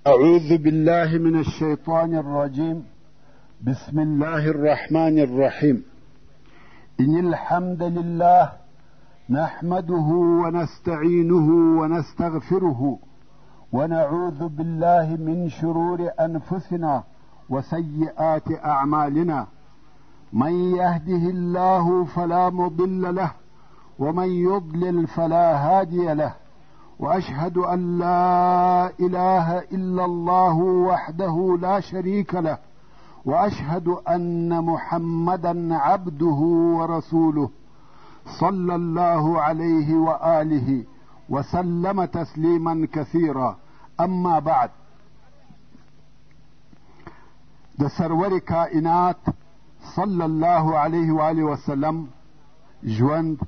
أعوذ بالله من الشيطان الرجيم. بسم الله الرحمن الرحيم. إن الحمد لله نحمده ونستعينه ونستغفره ونعوذ بالله من شرور أنفسنا وسيئات أعمالنا. من يهده الله فلا مضل له ومن يضلل فلا هادي له، وأشهد أن لا إله إلا الله وحده لا شريك له، وأشهد أن محمدا عبده ورسوله صلى الله عليه وآله وسلم تسليما كثيرا. أما بعد، د سرور کائنات صلی الله علیه و آله وسلم ژوند.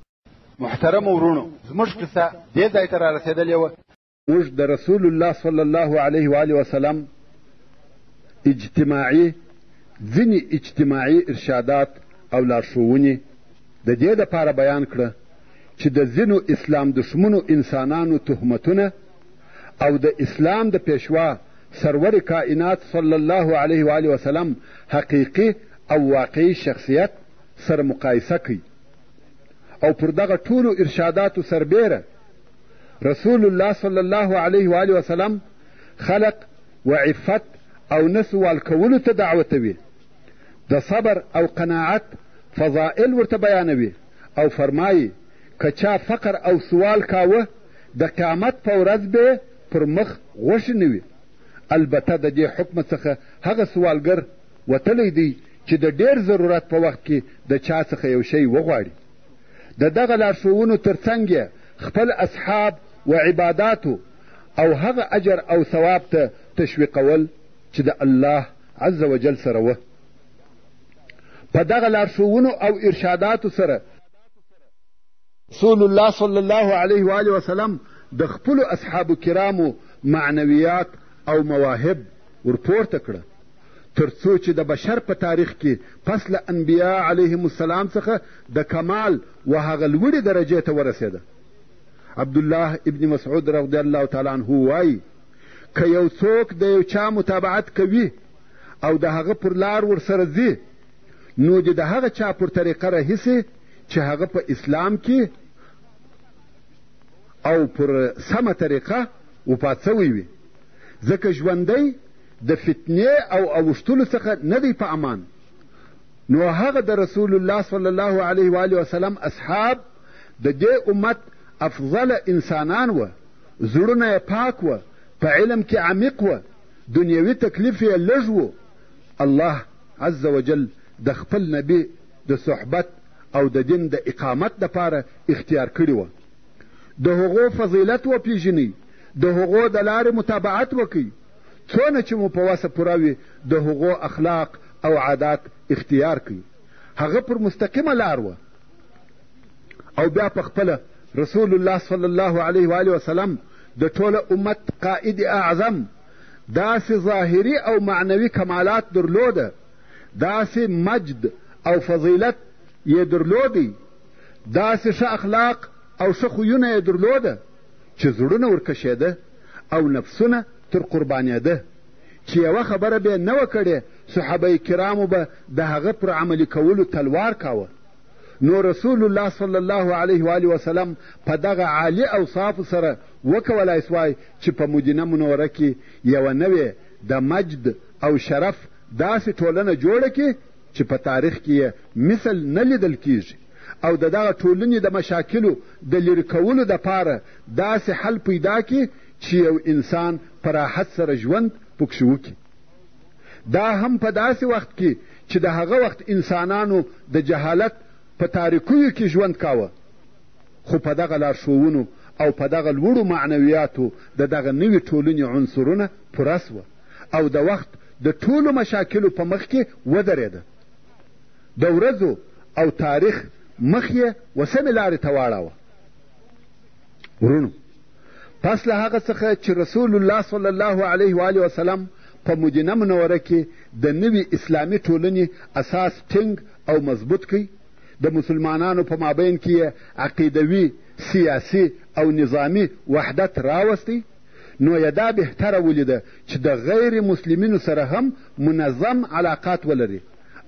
محترم ورونو، زموږ قصه دې ځای ته رارسېدلې وه. موږ د رسول الله صلی الله علیه و آله وسلم ځینې اجتماعي ارشادات او لارښوونې د دې دپاره بیان کړه چې د ځینو اسلام دښمنو انسانانو تهمتونه او د اسلام د پیشوا سرور کائنات صلی الله علیه و آله وسلم حقیقي او واقعي شخصیت سره مقایسه کوي، او پر دغه ټولو ارشاداتو سربیره رسول الله صلی الله علیه و آله وسلم خلق و عفت او نه سوال کولو ته دعوتوي، د صبر او قناعت فضائل ورته بیانوي، او فرمایي که چا فقر او سوال کاوه د قیامت په ورځ به پر مخ غوښې نه وي. البته د دې حکم څخه هغه سوالګر وتلی دی چې د ډېر ضرورت په وخت کې د چا څخه یو شی وغواړي. د دغه لارښوونو تر څنګ یې خپل اصحاب و عباداتو او هغه اجر او ثواب ته تشویقول چې د الله عز وجل سره وه. په دغه لارښوونو او ارشاداتو سره رسول الله صلی الله علیه و آله وسلم د خپلو اصحابو کرامو معنویات او مواهب ورپورته کړه، تر څو چې د بشر په تاریخ کې پس له انبیا علیهم السلام څخه د کمال و هغه لوړې درجې ته ورسېده. عبدالله ابن مسعود رضی الله تعالی عنه وایي که یو څوک د یو چا متابعت کوي او د هغه پر لار ورسره ځي، نو د هغه چا پر طریقه راهیسي چې هغه په اسلام کې او پر سمه طریقه وفات سوی وي، ځکه ژوندی د فتنې او اوښتلو څخه نه دی په امان. نو هغه د رسول الله صلی الله علیه و آله وسلم اصحاب د دې امت افضل انسانان وه، زړونه یې پاک وه، په علم کې عمیق وه، دنیوي تکلیف یې لږ و. الله عز وجل د خپل نبي د صحبت او د دین د اقامت دپاره اختیار کړي وه. د هغو فضیلت وپېژنئ، د هغو د لارې متابعت وکئ، څونه چې مو په وسه پوره وي د هغو اخلاق او عادات اختیار کړي. هغه پر مستقیمه لار وه. او بیا په خپله رسول الله صلی الله علیه و آله وسلم د ټوله امت قائد اعظم داسې ظاهري او معنوي کمالات درلوده، داسې مجد او فضیلت یې درلودی، داسې ښه اخلاق او ښه خویونه یې درلوده چې زړونه ورکشېده او نفسونه تر قربانېده، چې یوه خبره به یې نه وه کړې صحابه کرامو به د هغه پر عملي کولو تلوار کاوه. نو رسول الله صلی الله علیه و آله وسلم په دغه عالی اوصافو سره وکولای سوای چې په مدینه منوره کې یوه نوې د مجد او شرف داسې ټولنه جوړه کړي چې په تاریخ کې یې مثل نه لیدل کیږي، او د دغه ټولنې د مشاکلو د لرې کولو دپاره داسې حل پیدا کړي چې یو انسان په راحت سره ژوند پکښې وکړي. دا هم په داسې وخت کې چې د هغه وخت انسانانو د جهالت په تاریکیو کې ژوند کاوه، خو په دغه لارښوونو او په دغه لوړو معنویاتو د دغه نوې ټولنې عنصرونه پوره سوه، او د وخت د ټولو مشاکلو په مخ کې ودرېده. د ورځو او تاریخ مخ یې وسمې لارې ته واړاوه. ورونو، پس له هغه څخه چې رسول الله صلی الله علیه و آله وسلم په مدینه منوره کې د نوې اسلامي ټولنې اساس ټینګ او مضبوط کړي، د مسلمانانو په مابین کې عقیدوي، سیاسي او نظامي وحدت راوستی، نو یې دا بهتره ولیده چې د غیر مسلمینو سره هم منظم علاقات ولري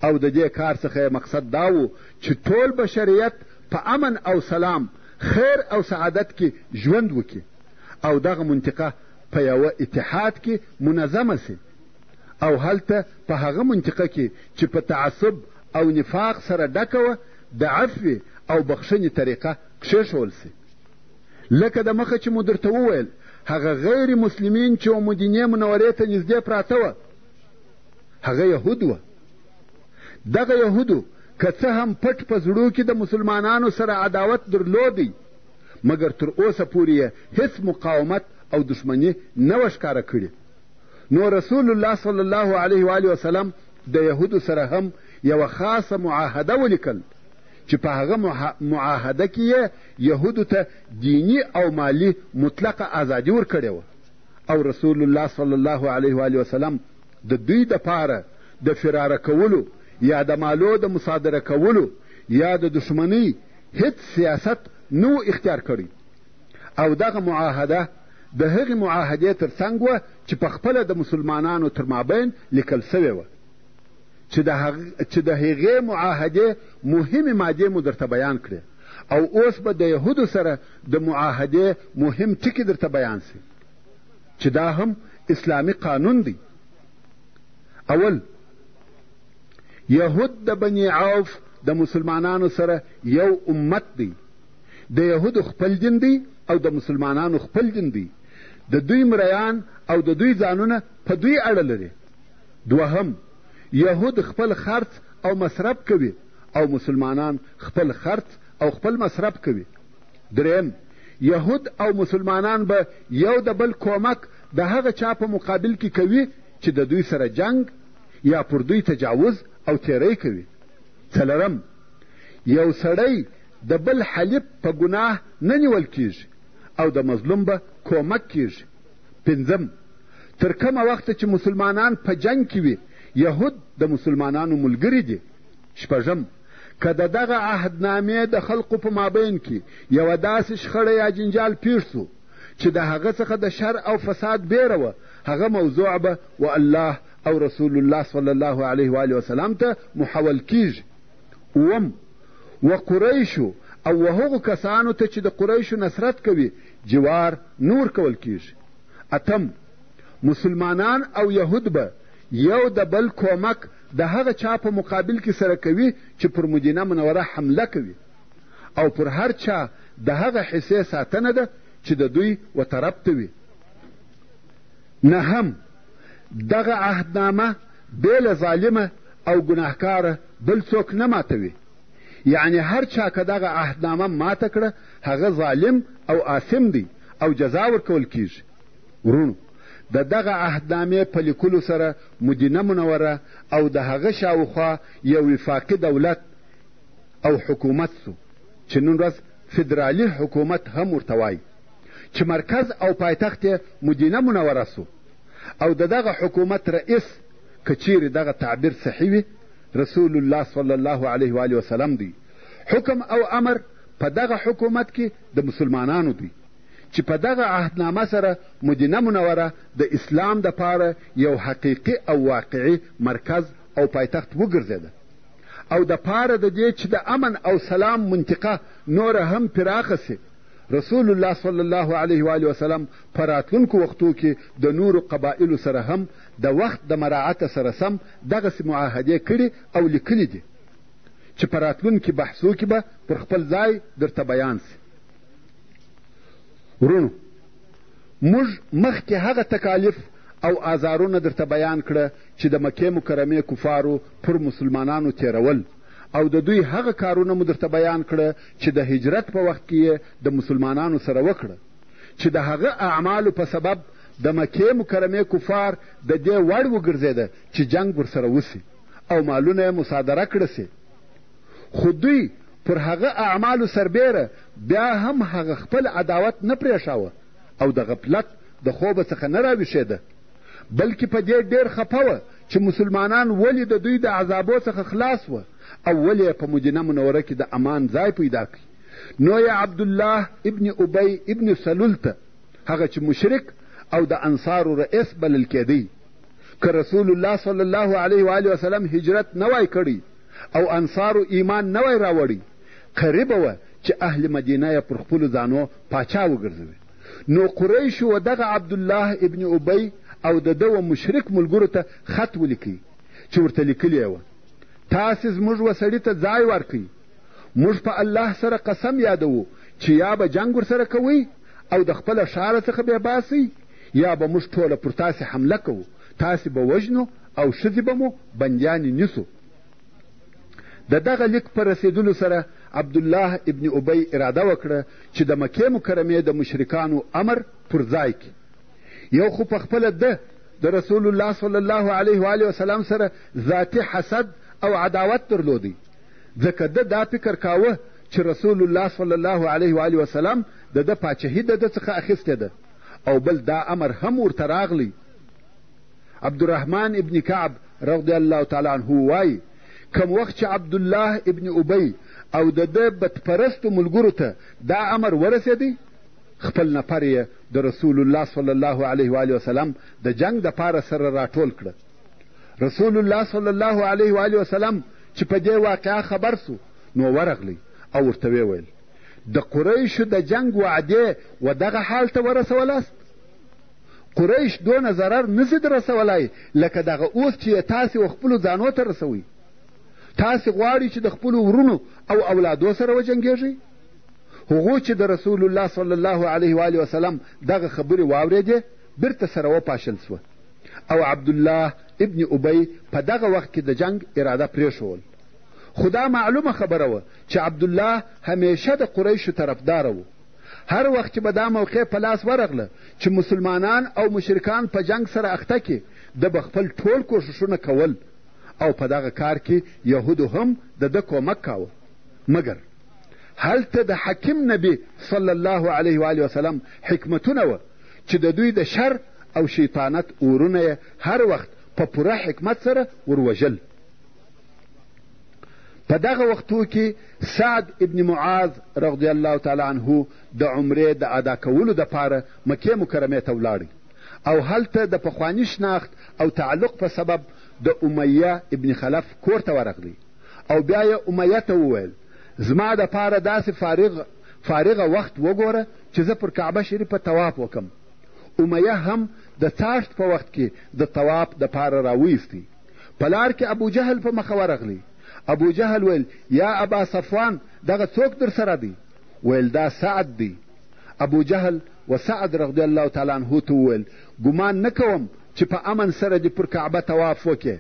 او د دې کار څخه مقصد دا و چې ټول بشریت په امن او سلام خیر او سعادت کې ژوند وکړي او دغه منطقه په یوه اتحاد کې منظمه سي او هلته په هغه منطقه کې چې په تعصب او نفاق سره ډکه وه د عفو او بخښنې طریقه کښېښول سي. لکه د مخه چې مو درته وویل هغه غیر مسلمین چې مدینې منورې ته نږدې پراته وه هغه یهود وه. دغه یهودو که څه هم پټ په زړو کې د مسلمانانو سره عداوت درلودی مګر تر اوسه پورې یې هیڅ مقاومت او دشمني نه وه ښکاره کړې. نو رسول الله صلی الله علیه و آله وسلم د یهودو سره هم یوه خاصه معاهده ولیکل چې په هغه معاهده کې یې یهودو ته دینی او مالی مطلقه ازادي ورکړې وه او رسول الله صلی الله علیه و آله وسلم د دوی دپاره د فراره کولو یا د مالو د مصادره کولو یا د دشمنۍ هیڅ سیاست نو اختیار کړی او دغه معاهده د هغې معاهدې تر څنګ وه چې په خپله د مسلمانانو تر مابین لیکل سوې وه چې د هغې معاهدې مهمې مادې مو درته بیان کړې او اوس به د یهودو سره د معاهدې مهم ټکي درته بیان سي چې دا هم اسلامي قانون دی. اول، یهود د بني عوف د مسلمانانو سره یو امت دی. د یهودو خپل دین دی او د مسلمانانو خپل دین دی. د دوی مریان او د دوی ځانونه په دوی اړه لري. دوهم، یهود خپل خرڅ او مصرف کوي او مسلمانان خپل خرڅ او خپل مصرف کوي. دریم، یهود او مسلمانان به یو د بل کومک د هغه چا په مقابل کې کوي چې د دوی سره جنگ یا پر دوی تجاوز او تیری کوي. څلورم، یو سړی د بل حلیف په ګناه نه نیول کیږي او د مظلوم به کومک کیږي. پنځم، تر کومه وخته چې مسلمانان په جنگ کې وي یهود د مسلمانانو ملګري دي. شپږم، که د دغه عهدنامې د خلقو په مابین کې یوه داسې شخړه یا جنجال پیښ سو چې د هغه څخه د شر او فساد بیره وه هغه موضوع به و الله او رسول الله صلی الله علیه و آله وسلم ته محول کیږي. اوم، و قریشو او و هغو کسانو ته چې د قریشو نصرت کوي جوار نور کول کیږي. اتم، مسلمانان او یهود به یو د بل کومک د هغه چا په مقابل کې سره کوي چې پر مدینه منوره حمله کوي او پر هر چا د هغه حصې ساتنه ده چې د دوی و طرف ته وي. نهم، دغه عهدنامه بې له ظالمه او ګناهکاره بل څوک نه ماتوي. یعنی هر چا که دغه عهدنامه ماته کړه هغه ظالم او آثم دی او جزا ورکول کیږي. ورونو، د دغه عهدنامې په لیکلو سره مدینه منوره او د هغه شاوخوا یو وفاقي دولت او حکومت سو چې نن ورځ فدرالي حکومت هم ورته وایي چې مرکز او پایتخت یې مدینه منوره سو او د دغه حکومت رئیس که چیرې دغه تعبیر صحیح وي رسول الله صلی الله علیه و آله وسلم دی. حکم او امر په دغه حکومت کې د مسلمانانو دی چې په دغه عهدنامه سره مدینه منوره د اسلام دپاره یو حقیقي او واقعي مرکز او پایتخت وګرځېده او دپاره د دې چې د امن او سلام منطقه نوره هم پراخه سي رسول الله صلی الله علیه و آله وسلم په راتلونکو وختو کې د نورو قبایلو سره هم د وخت د مراعته سره سم دغسې معاهدې کړي او لیکلي دي چې په راتلونکي بحثو کې به پر خپل ځای درته بیان سي. ورونو، موږ مخکې هغه تکالیف او آزارونه درته بیان کړه چې د مکې مکرمې کفارو پر مسلمانانو تیرول او د دوی هغه کارونه مو درته بیان کړه چې د هجرت په وخت کې د مسلمانانو سره وکړه چې د هغه اعمالو په سبب د مکې مکرمې کفار د دې وړ وګرځېده چې جنگ ورسره وسي او مالونه یې مصادره کړه سي. خو دوی پر هغه اعمالو سربیره بیا هم هغه خپل عداوت نه پرېښاوه او د غفلت د خوبه څخه نه راویښېده بلکې په دې ډېر خفه وه چې مسلمانان ولې د دوی د عذابو څخه خلاص وه او ولې په مدینه منوره کې د امان ځای پیدا کړي. نو یې عبدالله ابن ابی ابن سلول ته هغه چې مشرک او د انصارو رئیس بلل کېدی. که رسول الله صلی الله علیه و آله وسلم هجرت نه وای کړی او انصارو ایمان نه وای راوړی، قریبه وه چې اهل مدینه یې پر خپلو ځانو پاچا وګرځوي. نو قریشو و دغه عبدالله ابن ابی او د ده و مشرک ملګرو ته خط ولیکئ چې ورته لیکلي وه تاسې زموږ و سړي ته ځای ورکئ، موږ په الله سره قسم یادوو چې یا به جنګ ورسره کوئ او د خپله ښاره څخه بې باسئ، یا به موږ ټوله پر تاسې حمله کوو، تاسې به وژنو او ښځې به مو بندیانې نیسو. د دغه لیک په رسېدلو سره عبدالله ابن ابی اراده وکړه چې د مکې مکرمې د مشرکانو امر پر ځای کړي. یو خو په خپله ده د رسول الله صلی الله علیه و آله وسلم سره ذاتي حسد او عداوت درلودی، ځکه ده دا فکر کاوه چې رسول الله صلی الله علیه و آله وسلم د ده پاچهي د ده څخه اخیستې ده، او بل دا امر هم ورته راغلی. عبدالرحمن ابن کعب رضی الله تعالی عنه وایي کم وخت چې عبدالله ابن ابی او د ده بدپرستو ملګرو ته دا امر ورسېدی، خپل نفر یې د رسول الله صلی الله علیه و آله وسلم د جنگ دپاره سره راټول کړه. رسول الله صلی الله علیه و آله وسلم چې په دې واقعه خبر سو نو ورغلی او ورته ویل د قریشو د جنگ وعدې و دغه حال ته ورسولاست. قریش دونه ضرر نسي در رسولی لکه دغه اوس چې تاسې و خپلو ځانو ته رسوئ. تاسې غواړئ چې د خپلو ورونو او اولادو سره وجنګېږئ؟ هغو چې د رسول الله صلی الله علیه و آله وسلم دغه خبرې واورېدې بیرته سره وپاشل سوه او عبدالله ابن ابی په دغه وخت کې د جنگ اراده پرېښول. خو دا معلومه خبره وه چې عبدالله همیشه د قریشو طرفداره و. هر وخت چې به دا موقع په لاس ورغله چې مسلمانان او مشرکان په جنگ سره اخته کې، ده به خپل ټول کوښښونه کول او په دغه کار کې یهودو هم د ده کومک کاوه. مګر هلته د حکیم نبی صلی الله علیه و آله وسلم حکمتونه وه چې د دوی د شر او شیطانت اورونه یې هر وخت په پوره حکمت سره وروژل. په دغه وختو کې سعد ابن معاذ رضی الله تعالی عنه د عمرې د ادا کولو دپاره مکې مکرمې ته ولاړی او هلته د پخواني شناخت او تعلق په سبب د امیه ابن خلف کور ته ورغلی او بیا یې امیه ته وویل زما دپاره داسې فارغه وخت وګوره چې زه پر کعبه شریفه طواف وکم. امیه هم د څاښت په وخت کې د طواف دپاره راویستی. په لار کې ابو جهل په مخه ورغلی. ابو جهل ویل یا ابا صفوان دغه څوک در سره دی؟ ویل دا سعد دی. ابو جهل و سعد رضی الله تعالی عنه ته وویل ګمان نه کوم چې په امن سره دې پر کعبه طواف وکې،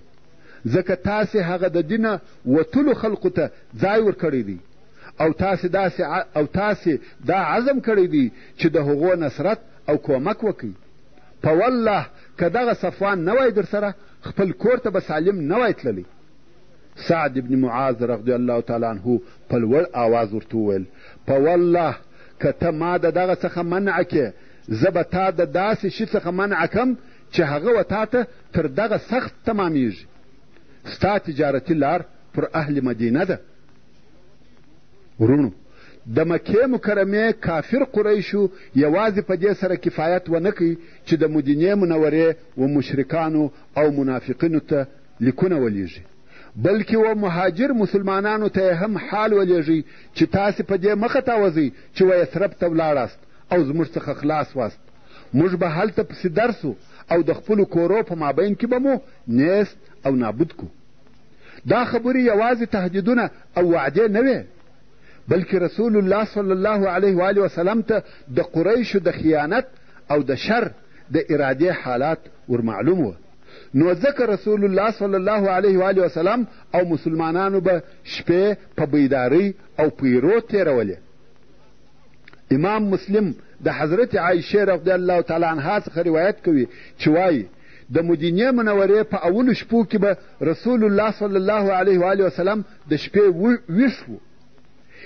ځکه تاسې هغه د دینه وتلو خلقو ته ځای ورکړی دی او تاسې دا عزم کړی دی چې د هغو نصرت او کومک وکړي. په والله که دغه صفوان نه وای در سره خپل کور ته به سالم نه وای تللی. سعد ابن معاذ رضی الله تعالی عنه په لوړ آواز ورته وویل په والله که ته ما د دغه څخه منع کې زه به تا د داسې شي څخه منع کم چې هغه و تا ته تر دغه سخت تمامیږي. ستا تجارتي لار پر اهل مدینه ده. ورونو د مکې مکرمې کافر قریشو یوازې په دې سره کفایت ونه کوي چې د مدینې منورې و مشرکانو او منافقینو ته لیکونه ولیږي، بلکې و مهاجر مسلمانانو ته هم حال ولیږي چې تاسې په دې مخه تاوځئ چې و یثرب ته ولاړاست او زموږ څخه خلاص واست. موږ به هلته پسې درسو او د خپلو کورو په مابین کې به مو نیست او نابود کو. دا خبرې یوازې تهدیدونه او وعدې نه وې، بلکې رسول الله صلی الله علیه و آله وسلم ته د قریشو د خیانت او د شر د ارادې حالات ورمعلوم وه. نو ځکه رسول الله صلی الله علیه و آله وسلم او مسلمانانو به شپې په بیدارۍ او پیرو تېرولې. امام مسلم د حضرت عایشه رضی الله تعالی عنها څخه روایت کوي چې وایي د مدینې منورې په اولو شپو کې به رسول الله صلی الله علیه و آله وسلم د شپې ویښ و.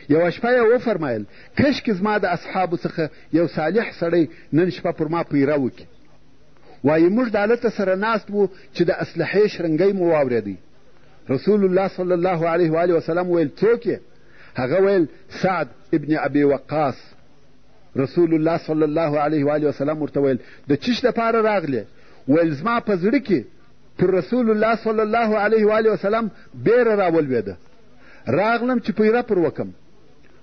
یوه شپه یې وفرمایل کشکې زما د اصحابو څخه یو صالح سړی نن شپه پر ما پیره وکړي. وایي موږ د هلته سره ناست وو چې د اسلحې شرنګی مو واورېدی. رسول الله صلی الله علیه و آله وسلم ویل څوک یې؟ هغه ویل سعد ابن ابي وقاص. رسول الله صلی الله علیه و وسلم ورته ویل د چیش دپاره راغلې؟ ویل زما په زړه کې پر رسول الله صلی الله علیه و وسلم بیره راولوېده، راغلم چې پیره پر وکم.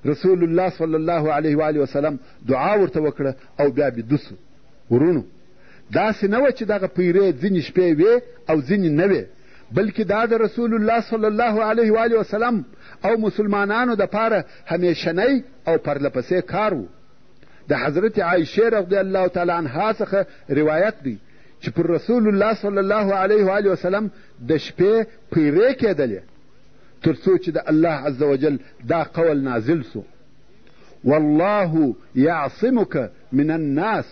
رسول الله صلی الله علیه و وسلم دعا ورته وکړه او بیا بیده سو. ورونو داسې نه وه چې دغه پیرې ځینې شپې وې او ځینې نه وې، بلکې دا د رسول الله صلی الله علیه و وسلم او مسلمانانو دپاره همیشنی او پرلپسې کار و. د حضرت عایشې رضی الله تعالی عنها څخه روایت دی چې پر رسول الله صلی الله علیه و وسلم د شپې پیرې کېدلې تر څو چې د الله عز وجل دا قول نازل سو: والله یعصمک من الناس.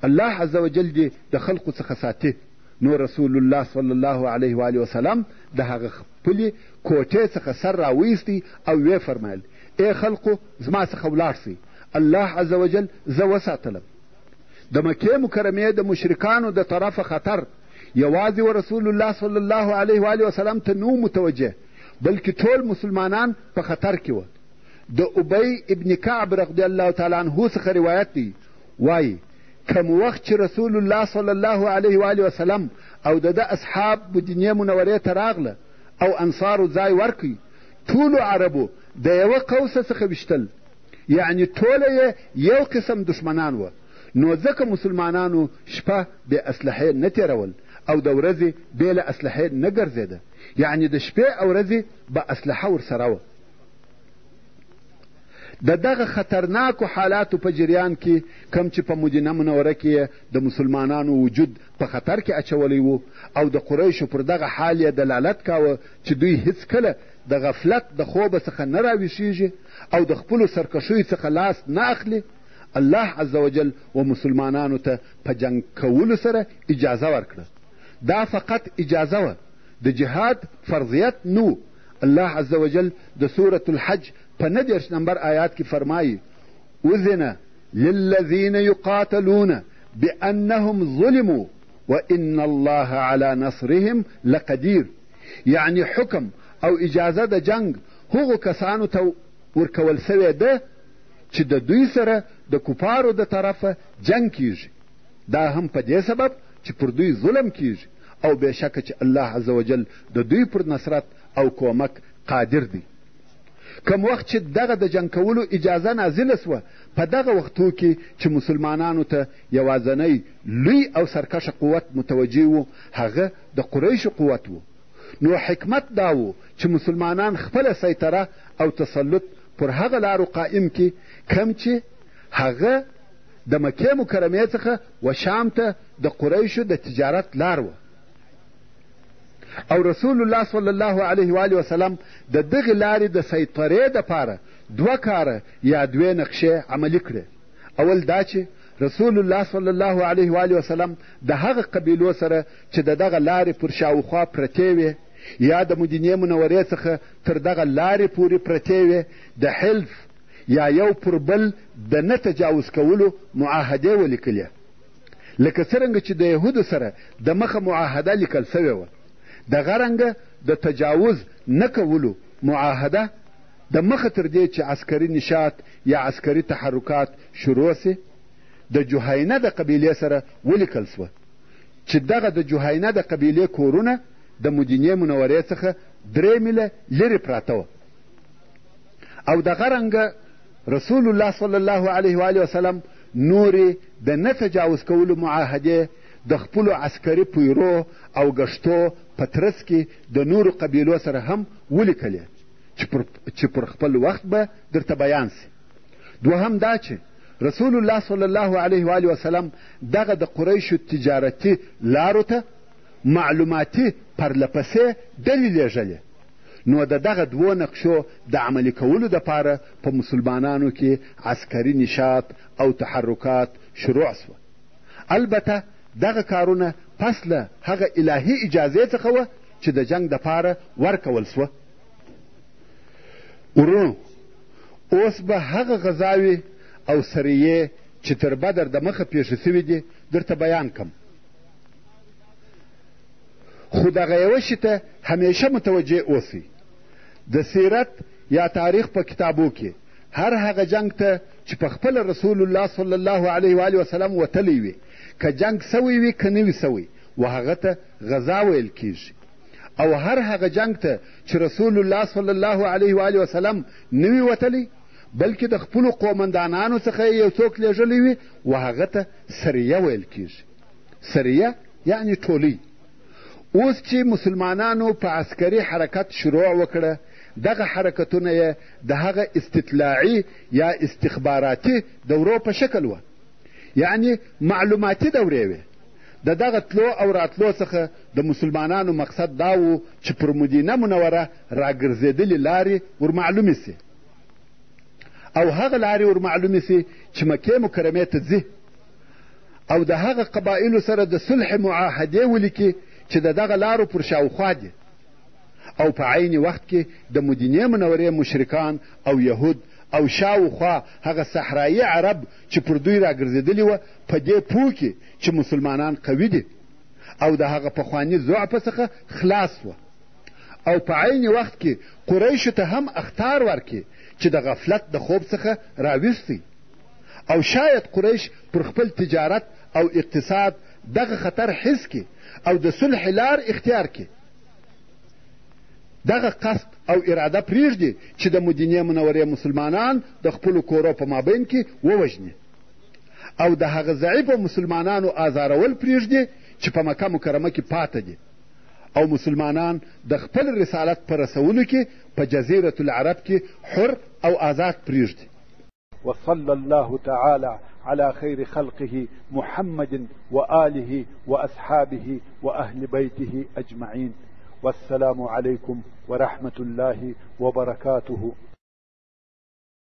الله عز وجل دې د خلقو څخه ساتي. نو رسول الله صلی الله علیه و وسلم د هغه خپلې کوټې څخه سر راویستی او ویې فرمایل: ای خلقو زما څخه ولاړ سئ، الله عز وجل زه وساتلم. د مکې مکرمې د مشرکانو د طرفه خطر یوازې و رسول الله صلی الله علیه و وسلم ته نو متوجه، بلکې ټول مسلمانان په خطر کې وه. د ابی ابن کعب رضی الله تعالی عنه څخه روایت دی، وایي کم وخت چې رسول الله صلی الله علیه و وسلم او د ده اصحاب مدینې منورې ته راغله او انصارو ځای ورکړي، ټولو عربو د یوه قوسه څخه ویشتل، یعنې ټوله یې یو قسم دشمنان وه. نو ځکه مسلمانانو شپه بې اسلحې نه تېرول او د ورځې بې له اسلحې نه ګرځېده، یعنې د شپې او ورځې به اسلحه ورسره وه. د دغه خطرناکو حالاتو په جریان کې کم چې په مدینه منوره کې د مسلمانانو وجود په خطر کې اچولی و او د قریشو پر دغه حال یې دلالت کاوه چې دوی هیڅکله د غفلت د خوبه څخه نه راویښیږي او د خپلو سرکشیو څخه لاس نه اخلي، الله عز وجل و مسلمانانو ته په جنګ کولو سره اجازه ورکړه. دا فقط اجازه وه، د جهاد فرضیت نو. الله عز وجل د سورة الحج په 19 نمبر آیات کې فرمایي: اذن للذین یقاتلون بانهم ظلموا وان الله علی نصرهم لقدیر. یعنی حکم او اجازه د جنگ هغو کسانو ته ورکول سوې ده چې د دوی سره د کفارو د طرفه جنگ کیږي، دا هم په دې سبب چې پر دوی ظلم کیږي او بېشکه چې الله عز وجل د دوی پر نصرت او کومک قادر دی. کم وخت چې دغه د جنګ کولو اجازه نازله سوه، په دغه وختو کې چې مسلمانانو ته یوازنی لوی او سرکشه قوت متوجه و هغه د قریشو قوت و. نو حکمت دا و چې مسلمانان خپله سیطره او تسلط پر هغه لارو قائم کی کم چې هغه د مکې مکرمې څخه و شام ته د قریشو د تجارت لار وه. او رسول الله صلی الله علیه و وسلم د دغې لارې د سیطرې دپاره 2 کاره یا 2 نقشې عملي کړې. اول دا چې رسول الله صلی الله علیه و وسلم د هغه قبیلو سره چې د دغه لارې پر شاوخوا پرتې وې یا د مدینې منورې څخه تر دغه لارې پورې پرتې وې د حلف یا یو پر بل د نه تجاوز کولو معاهدې ولیکلې، لکه څرنګه چې د یهودو سره د مخه معاهده لیکل سوې وه. دغه رنګه د تجاوز نه کولو معاهده د مخه تر دې چې عسکري نشاط یا عسکري تحرکات شروع سي د جهینه د قبیلې سره ولیکل سوه چې دغه د جهینه د قبیلې کورونه د مدینې منورې څخه 3 میله لرې پراته وه. او دغه رنګه رسول الله صلی الله علیه و وسلم نورې د نه تجاوز کولو معاهدې د خپلو عسکري پیرو او گشتو په ترڅ کې د نورو قبیلو سره هم ولیکلې چې پر خپل وخت به درته بیان سي. دوهم دا چې رسول الله صلی الله علیه و وسلم دغه د قریشو تجارتي لارو ته معلوماتي پرلپسې ډلې لیږلې. نو د دغه 2 نقشو د عملي کولو دپاره په مسلمانانو کې عسکري نشاط او تحرکات شروع سوه. البته دغه کارونه پس له هغه الهي اجازې څخه وه چې د جنګ دپاره ورکول سوه. ورونو اوس به هغه غذاوې او سریې چې تر بدر د مخه پیښې سوي دي درته بیان کم. خو دغه یوه شي ته همیشه متوجه اوسئ. د سیرت یا تاریخ په کتابو کې هر هغه جنګ ته چې په خپله رسول الله صلی الله علیه و آله وسلم وتلی وي، که جنګ سوی وي که نه وي سوی، و هغه ته غزا ویل کیږي. او هر هغه جنګ ته چې رسول الله صلی الله علیه و آله وسلم نه وي وتلی، بلکې د خپلو قومندانانو څخه یو څوک لیږلی وي، و هغه ته سریه ویل کیږي. سریه یعنې ټولۍ. اوس چې مسلمانانو په عسکري حرکت شروع وکړه، دغه حرکتونه یې د هغه استطلاعي یا استخباراتي دورو په شکل وه، یعنې معلوماتي دورې وې. د دغه تلو او راتلو څخه د مسلمانانو مقصد دا و چې پر مدینه منوره راګرځېدلې لارې ورمعلومې سي، او هغه لارې ورمعلومې سي چې مکې مکرمې ته ځي، او د هغه قبایلو سره د صلح معاهدې ولیکي چې د دغه لارو پر شاوخوا دي، او په عین وخت کې د مدینې منورې مشرکان او یهود او شاوخوا هغه صحرایي عرب چې پر دوی راګرځېدلي وه په دې پوه کړي چې مسلمانان قوي دي او د هغه پخواني ضعفه څخه خلاص وه، او په عین وخت کې قریشو ته هم اخطار ورکړي چې د غفلت د خوب څخه راویښ او شاید قریش پر خپل تجارت او اقتصاد دغه خطر حس کړي او د صلح لار اختیار کړي. دغه قصد او اراده پرېږدي چې د مدینې منورې مسلمانان د خپلو کورو په مابین کې ووژني، او د هغه ضعیفو مسلمانانو آزارول پرېږدي چې په مکه مکرمه کې پاته دي، او مسلمانان د خپل رسالت په رسولو کې په جزیرة العرب کې حر او آزاد پرېږدي. وصلى الله تعالى على خير خلقه محمد وآله وأصحابه وأهل بيته أجمعين. والسلام عليكم ورحمة الله وبركاته.